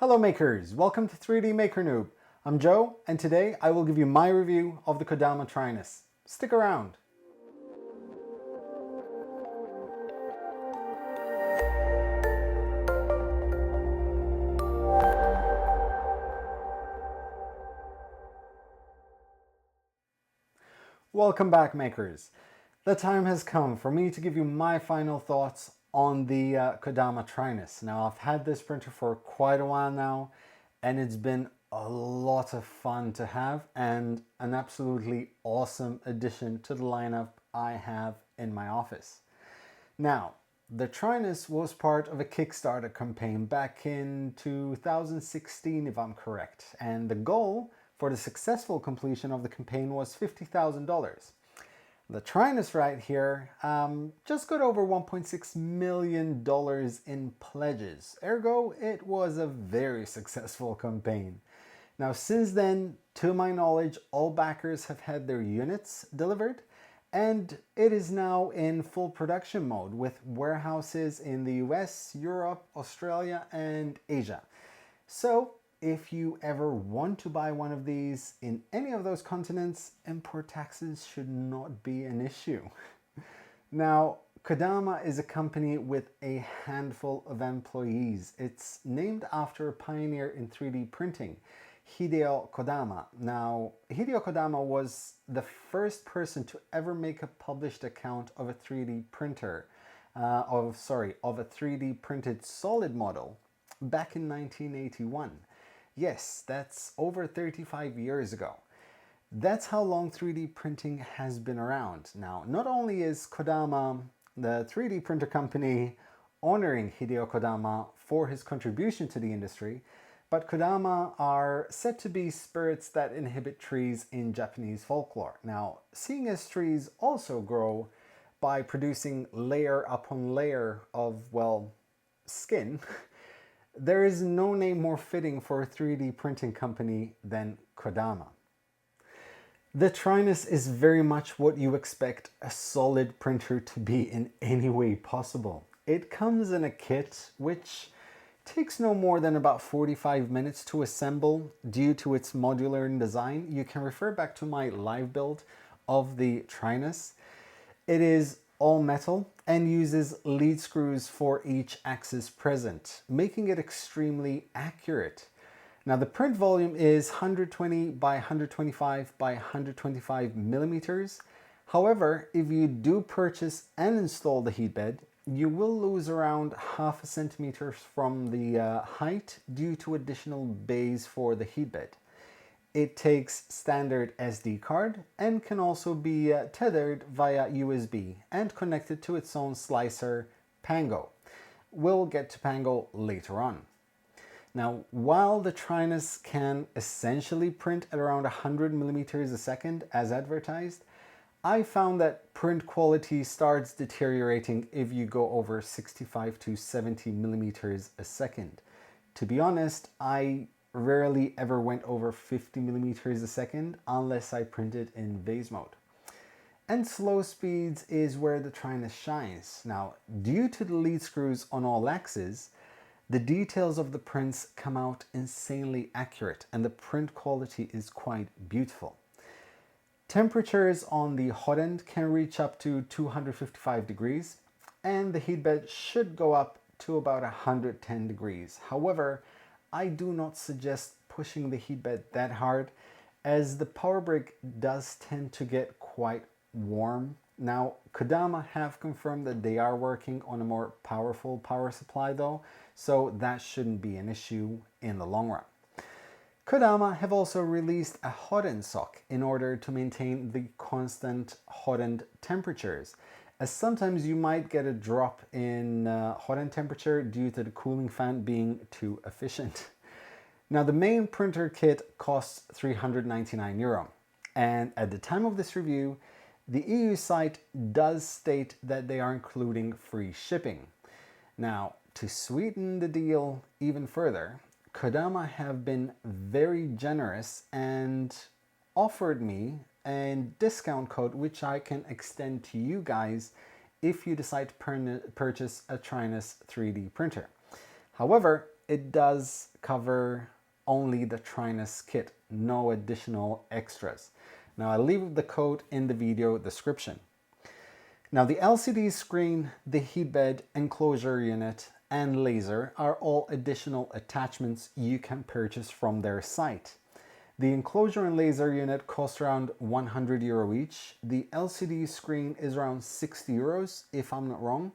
Hello makers, welcome to 3D Maker Noob. I'm Joe, and today I will give you my review of the Kodama Trinus. Stick around. Welcome back makers. The time has come for me to give you my final thoughts on the Kodama Trinus. Now I've had this printer for quite a while now and it's been a lot of fun to have and an absolutely awesome addition to the lineup I have in my office. Now, the Trinus was part of a Kickstarter campaign back in 2016 if I'm correct, and the goal for the successful completion of the campaign was $50,000. The Trinus right here just got over $1.6 million in pledges. Ergo, it was a very successful campaign. Now, since then, to my knowledge, all backers have had their units delivered, and it is now in full production mode with warehouses in the US, Europe, Australia, and Asia. So, if you ever want to buy one of these in any of those continents, import taxes should not be an issue. Now, Kodama is a company with a handful of employees. It's named after a pioneer in 3D printing, Hideo Kodama. Now, Hideo Kodama was the first person to ever make a published account of a 3D printer, of a 3D printed solid model back in 1981. Yes, that's over 35 years ago. That's how long 3D printing has been around. Now, not only is Kodama, the 3D printer company, honoring Hideo Kodama for his contribution to the industry, but Kodama are said to be spirits that inhabit trees in Japanese folklore. Now, seeing as trees also grow by producing layer upon layer of, well, skin, there is no name more fitting for a 3D printing company than Kodama. The Trinus is very much what you expect a solid printer to be in any way possible. It comes in a kit which takes no more than about 45 minutes to assemble due to its modular design. You can refer back to my live build of the Trinus. It is all metal and uses lead screws for each axis present, making it extremely accurate. Now the print volume is 120 by 125 by 125 millimeters. However, if you do purchase and install the heat bed, you will lose around half a centimeter from the height due to additional bays for the heat bed. It takes standard SD card and can also be tethered via USB and connected to its own slicer, Pango. We'll get to Pango later on. Now, while the Trinus can essentially print at around 100 millimeters a second as advertised, I found that print quality starts deteriorating if you go over 65 to 70 millimeters a second. To be honest, I rarely ever went over 50 millimeters a second unless I printed in vase mode. And slow speeds is where the Trinus shines. Now, due to the lead screws on all axes, the details of the prints come out insanely accurate and the print quality is quite beautiful. Temperatures on the hot end can reach up to 255 degrees and the heat bed should go up to about 110 degrees. However, I do not suggest pushing the heat bed that hard as the power brick does tend to get quite warm. Now, Kodama have confirmed that they are working on a more powerful power supply though, so that shouldn't be an issue in the long run. Kodama have also released a hot end sock in order to maintain the constant hot end temperatures, as sometimes you might get a drop in hot end temperature due to the cooling fan being too efficient. Now the main printer kit costs €399, and at the time of this review, the EU site does state that they are including free shipping. Now, to sweeten the deal even further, Kodama have been very generous and offered me a discount code which I can extend to you guys if you decide to purchase a Trinus 3D printer. However, it does cover only the Trinus kit, no additional extras. Now I'll leave the code in the video description. Now the LCD screen, the heatbed, enclosure unit, and laser are all additional attachments you can purchase from their site. The enclosure and laser unit cost around €100 each. The LCD screen is around €60 if I'm not wrong.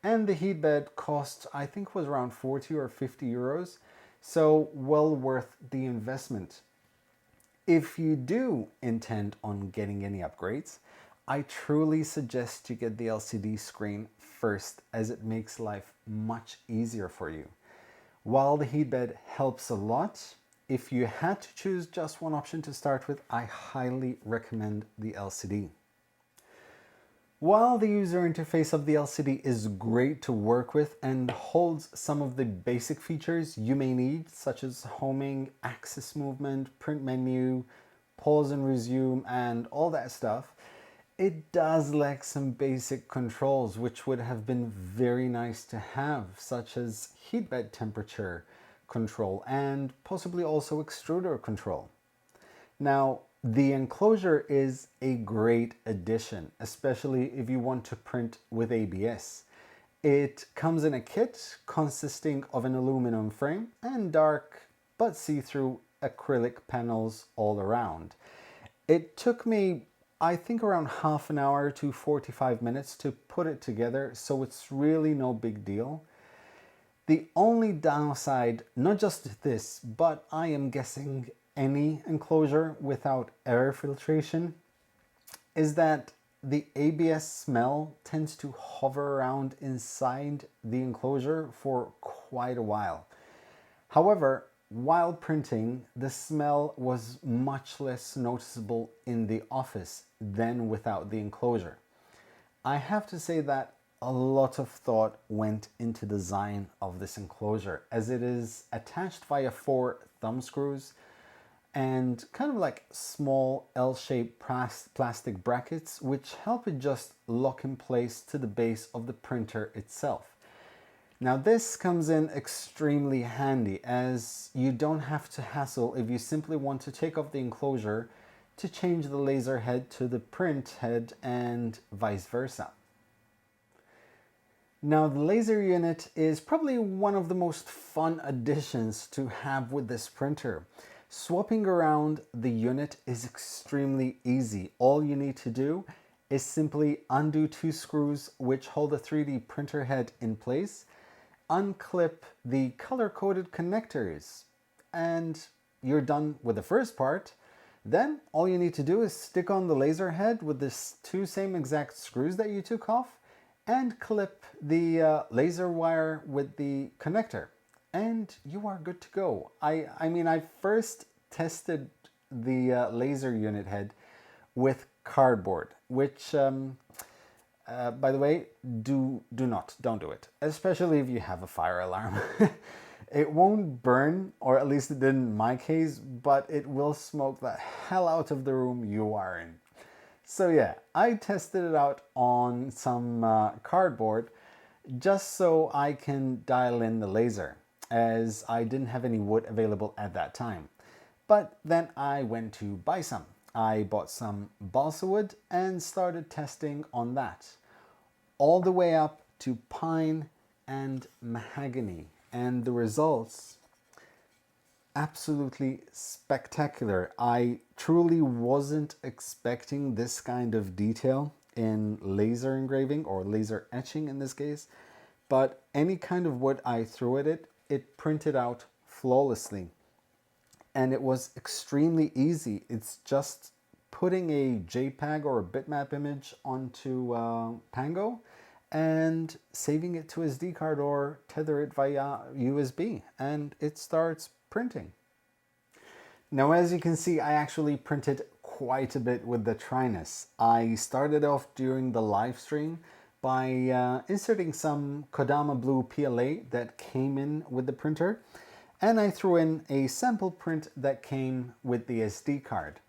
And the heatbed cost, I think, was around 40 or 50 euros. So well worth the investment. If you do intend on getting any upgrades, I truly suggest you get the LCD screen first, as it makes life much easier for you. While the heatbed helps a lot, if you had to choose just one option to start with, I highly recommend the LCD. While the user interface of the LCD is great to work with and holds some of the basic features you may need, such as homing, axis movement, print menu, pause and resume, and all that stuff, it does lack some basic controls which would have been very nice to have, such as heatbed temperature control and possibly also extruder control. Now, the enclosure is a great addition, especially if you want to print with ABS. It comes in a kit consisting of an aluminum frame and dark but see-through acrylic panels all around. It took me, I think, around half an hour to 45 minutes to put it together, so it's really no big deal. The only downside, not just this, but I am guessing any enclosure without air filtration, is that the ABS smell tends to hover around inside the enclosure for quite a while. However, while printing, the smell was much less noticeable in the office than without the enclosure. I have to say that a lot of thought went into design of this enclosure, as it is attached via 4 thumb screws and kind of like small L-shaped plastic brackets which help it just lock in place to the base of the printer itself. Now this comes in extremely handy, as you don't have to hassle if you simply want to take off the enclosure to change the laser head to the print head and vice versa. Now the laser unit is probably one of the most fun additions to have with this printer. Swapping around the unit is extremely easy. All you need to do is simply undo 2 screws which hold the 3D printer head in place, unclip the color-coded connectors, and you're done with the first part. Then all you need to do is stick on the laser head with the 2 same exact screws that you took off and clip the laser wire with the connector, and you are good to go. I mean, I first tested the laser unit head with cardboard, which by the way, don't do it, especially if you have a fire alarm. It won't burn, or at least it didn't in my case, but it will smoke the hell out of the room you are in. So yeah, I tested it out on some cardboard just so I can dial in the laser, as I didn't have any wood available at that time. But then I went to buy some. I bought some balsa wood and started testing on that, all the way up to pine and mahogany, and the results absolutely spectacular. I truly wasn't expecting this kind of detail in laser engraving, or laser etching in this case, but any kind of wood I threw at it, it printed out flawlessly. And it was extremely easy. It's just putting a JPEG or a bitmap image onto Pango and saving it to SD card or tether it via USB, and it starts printing. Now, as you can see, I actually printed quite a bit with the Trinus. I started off during the live stream by inserting some Kodama Blue PLA that came in with the printer, and I threw in a sample print that came with the SD card.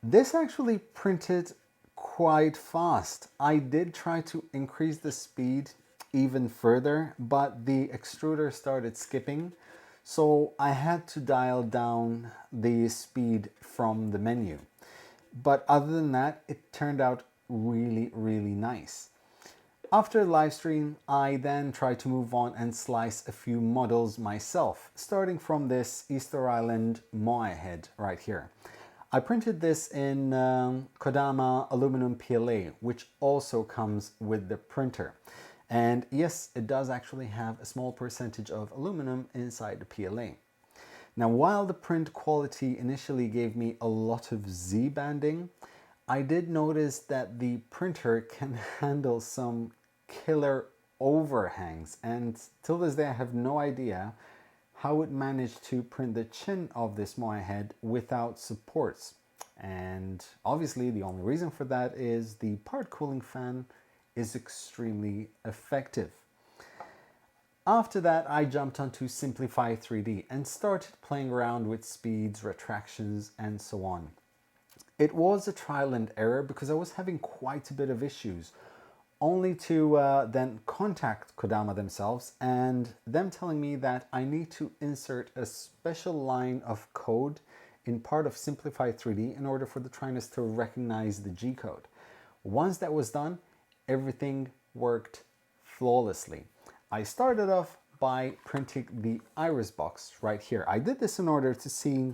This actually printed quite fast. I did try to increase the speed even further, but the extruder started skipping, so I had to dial down the speed from the menu. But other than that, it turned out really, really nice. After the live stream, I then tried to move on and slice a few models myself, starting from this Easter Island Moai head right here. I printed this in Kodama aluminum PLA, which also comes with the printer. And yes, it does actually have a small percentage of aluminum inside the PLA. Now, while the print quality initially gave me a lot of Z-banding, I did notice that the printer can handle some killer overhangs, and till this day I have no idea how it managed to print the chin of this Moai head without supports. And obviously the only reason for that is the part cooling fan is extremely effective. After that, I jumped onto Simplify 3D and started playing around with speeds, retractions, and so on. It was a trial and error because I was having quite a bit of issues, only to then contact Kodama themselves and them telling me that I need to insert a special line of code in part of Simplify 3D in order for the Trinus to recognize the G code. Once that was done, everything worked flawlessly. I started off by printing the iris box right here. I did this in order to see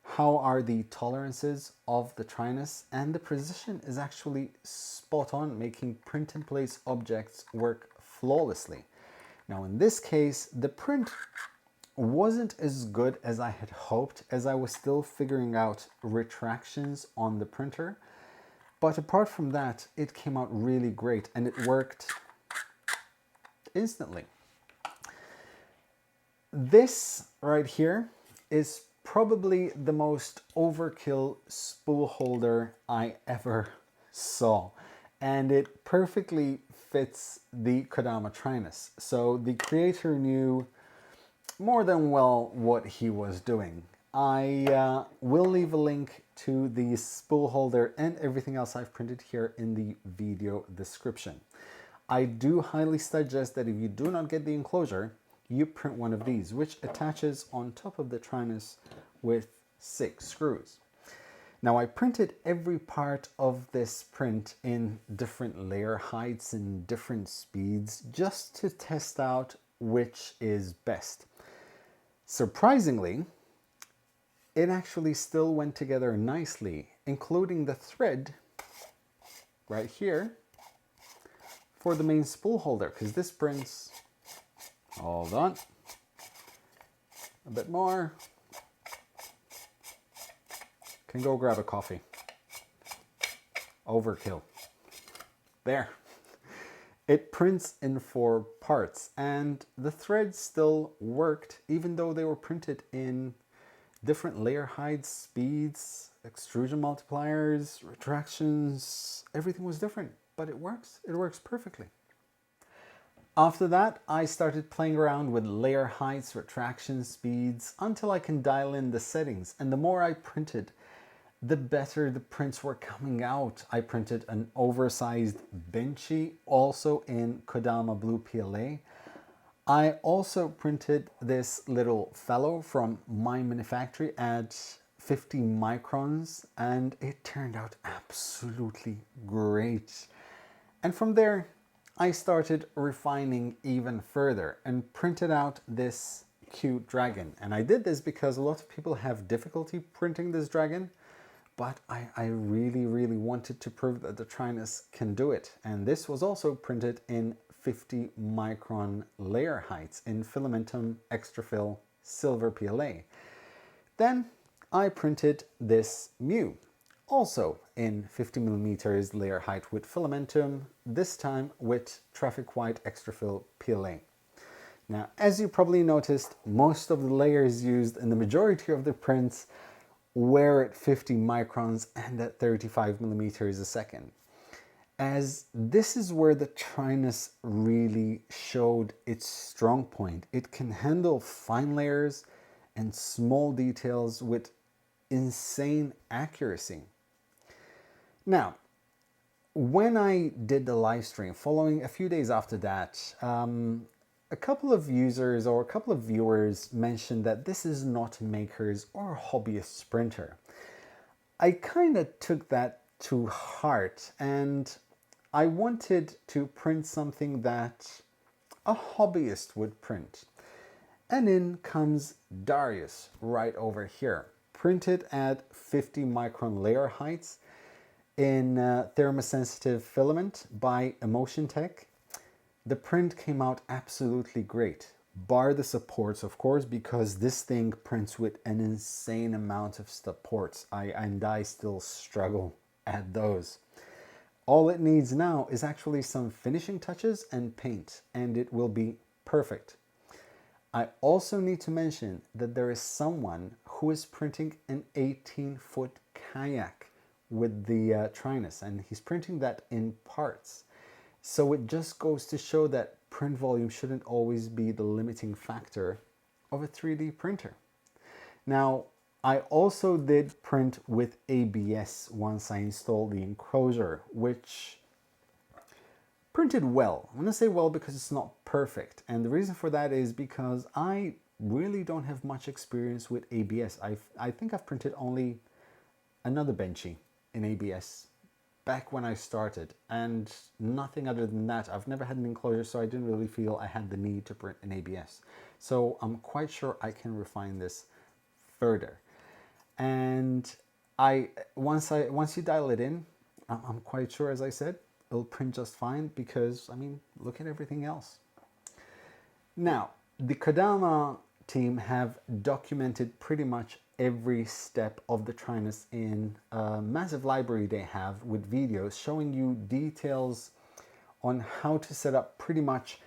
how are the tolerances of the Trinus, and the precision is actually spot on, making print in place objects work flawlessly. Now in this case, the print wasn't as good as I had hoped, as I was still figuring out retractions on the printer. But apart from that, it came out really great and it worked instantly. This right here is probably the most overkill spool holder I ever saw, and it perfectly fits the Kodama Trinus. So the creator knew more than well what he was doing. I will leave a link to the spool holder and everything else I've printed here in the video description. I do highly suggest that if you do not get the enclosure, you print one of these, which attaches on top of the Trinus with 6 screws. Now I printed every part of this print in different layer heights and different speeds just to test out which is best. Surprisingly, it actually still went together nicely, including the thread right here for the main spool holder, because this prints, hold on, a bit more, can go grab a coffee, overkill, there. It prints in 4 parts, and the threads still worked even though they were printed in different layer heights, speeds, extrusion multipliers, retractions, everything was different, but it works perfectly. After that, I started playing around with layer heights, retraction speeds, until I can dial in the settings, and the more I printed, the better the prints were coming out. I printed an oversized Benchy, also in Kodama Blue PLA. I also printed this little fellow from my manufactory at 50 microns, and it turned out absolutely great. And from there, I started refining even further and printed out this cute dragon. And I did this because a lot of people have difficulty printing this dragon, but I really, really wanted to prove that the Trinus can do it. And this was also printed in 50 micron layer heights in Fillamentum Extrafill Silver PLA. Then I printed this Mew, also in 50 millimeters layer height with Fillamentum, this time with Traffic White Extrafill PLA. Now, as you probably noticed, most of the layers used in the majority of the prints were at 50 microns and at 35 millimeters a second, as this is where the Trinus really showed its strong point. It can handle fine layers and small details with insane accuracy. Now, when I did the live stream, following a few days after that, a couple of users or a couple of viewers mentioned that this is not a maker's or a hobbyist printer. I kind of took that to heart, and I wanted to print something that a hobbyist would print. And in comes Darius right over here, printed at 50 micron layer heights in thermosensitive filament by Emotiontech. The print came out absolutely great, bar the supports, of course, because this thing prints with an insane amount of supports. I still struggle at those. All it needs now is actually some finishing touches and paint, and it will be perfect. I also need to mention that there is someone who is printing an 18-foot kayak with the Trinus, and he's printing that in parts. So it just goes to show that print volume shouldn't always be the limiting factor of a 3D printer. Now, I also did print with ABS once I installed the enclosure, which printed well. I'm going to say well because it's not perfect. And the reason for that is because I really don't have much experience with ABS. I think I've printed only another Benchy in ABS back when I started, and nothing other than that. I've never had an enclosure, so I didn't really feel I had the need to print an ABS. So I'm quite sure I can refine this further. And once you dial it in, I'm quite sure, as I said, it'll print just fine because, I mean, look at everything else. Now, the Kodama team have documented pretty much every step of the Trinus in a massive library they have with videos showing you details on how to set up pretty much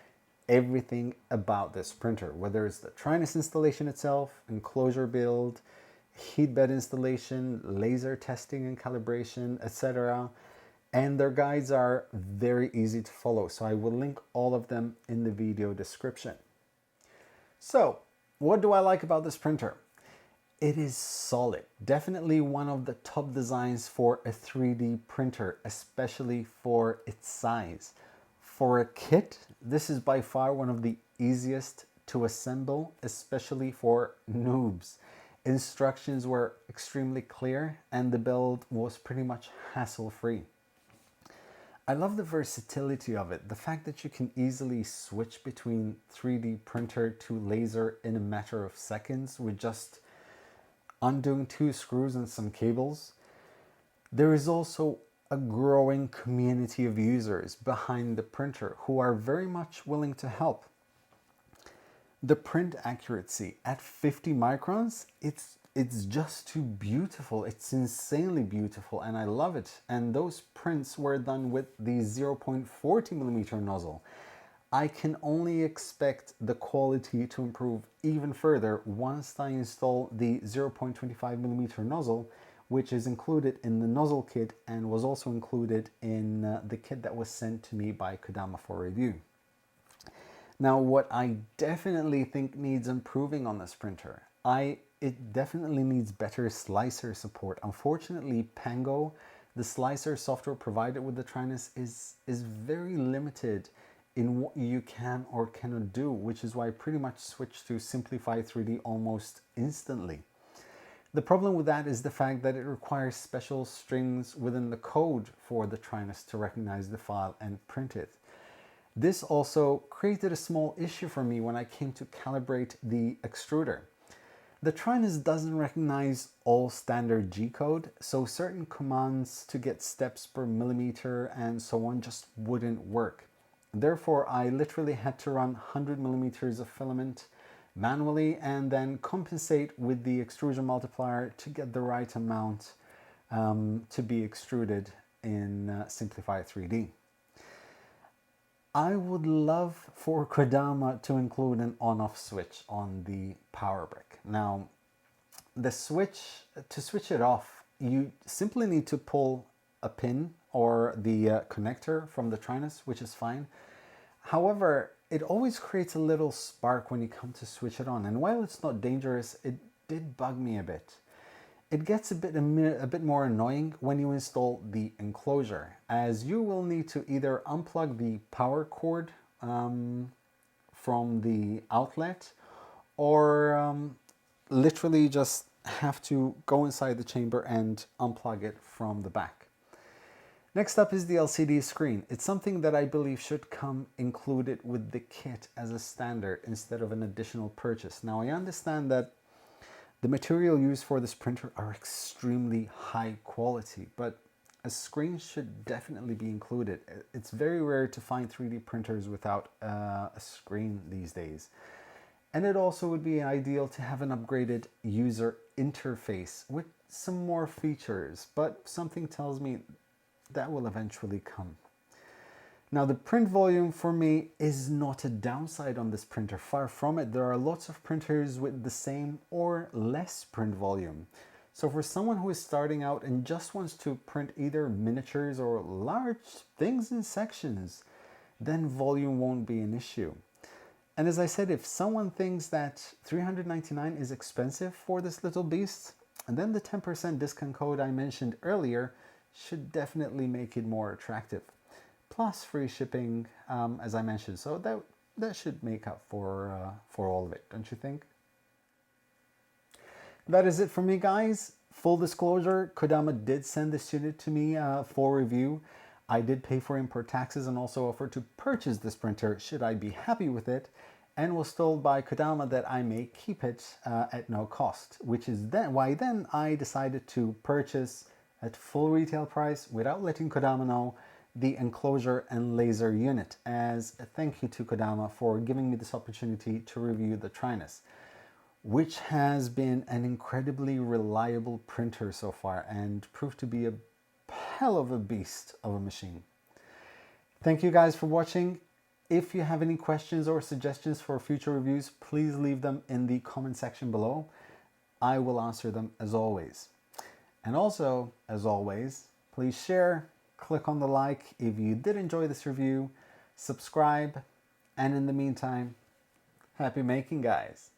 everything about this printer, whether it's the Trinus installation itself, enclosure build, heat bed installation, laser testing and calibration, etc. And their guides are very easy to follow, so I will link all of them in the video description. So, what do I like about this printer? It is solid. Definitely one of the top designs for a 3D printer, especially for its size. For a kit, this is by far one of the easiest to assemble, especially for noobs. Instructions were extremely clear and the build was pretty much hassle-free. I love the versatility of it, the fact that you can easily switch between 3D printer to laser in a matter of seconds with just undoing 2 screws and some cables. There is also a growing community of users behind the printer who are very much willing to help. The print accuracy at 50 microns, it's just too beautiful. It's insanely beautiful and I love it. And those prints were done with the 0.40 millimeter nozzle. I can only expect the quality to improve even further once I install the 0.25 millimeter nozzle, which is included in the nozzle kit and was also included in the kit that was sent to me by Kodama for review. Now, what I definitely think needs improving on this printer, it definitely needs better slicer support. Unfortunately, Pango, the slicer software provided with the Trinus, is very limited in what you can or cannot do, which is why I pretty much switched to Simplify 3D almost instantly. The problem with that is the fact that it requires special strings within the code for the Trinus to recognize the file and print it. This also created a small issue for me when I came to calibrate the extruder. The Trinus doesn't recognize all standard G-code, so certain commands to get steps per millimeter and so on just wouldn't work. Therefore, I literally had to run 100 millimeters of filament manually and then compensate with the extrusion multiplier to get the right amount to be extruded in Simplify 3D. I would love for Kodama to include an on-off switch on the power brick. Now, the switch, to switch it off, you simply need to pull a pin or the connector from the Trinus, which is fine. However, it always creates a little spark when you come to switch it on. And while it's not dangerous, it did bug me a bit. It gets a bit more annoying when you install the enclosure, as you will need to either unplug the power cord from the outlet, or literally just have to go inside the chamber and unplug it from the back. Next up is the LCD screen. It's something that I believe should come included with the kit as a standard instead of an additional purchase. Now, I understand that the material used for this printer are extremely high quality, but a screen should definitely be included. It's very rare to find 3D printers without a screen these days. And it also would be ideal to have an upgraded user interface with some more features, but something tells me that will eventually come. Now, the print volume for me is not a downside on this printer. Far from it. There are lots of printers with the same or less print volume. So for someone who is starting out and just wants to print either miniatures or large things in sections, then volume won't be an issue. And as I said, if someone thinks that $399 is expensive for this little beast, and then the 10% discount code I mentioned earlier should definitely make it more attractive. Plus free shipping, as I mentioned, so that should make up for all of it, don't you think? That is it for me, guys. Full disclosure, Kodama did send this unit to me for review. I did pay for import taxes and also offered to purchase this printer should I be happy with it, and was told by Kodama that I may keep it at no cost, which is why then I decided to purchase at full retail price without letting Kodama know the enclosure and laser unit, as a thank you to Kodama for giving me this opportunity to review the Trinus, which has been an incredibly reliable printer so far and proved to be a hell of a beast of a machine. Thank you guys for watching. If you have any questions or suggestions for future reviews, please leave them in the comment section below. I will answer them as always. And also, as always, please share, click on the like if you did enjoy this review, subscribe, and in the meantime, happy making, guys.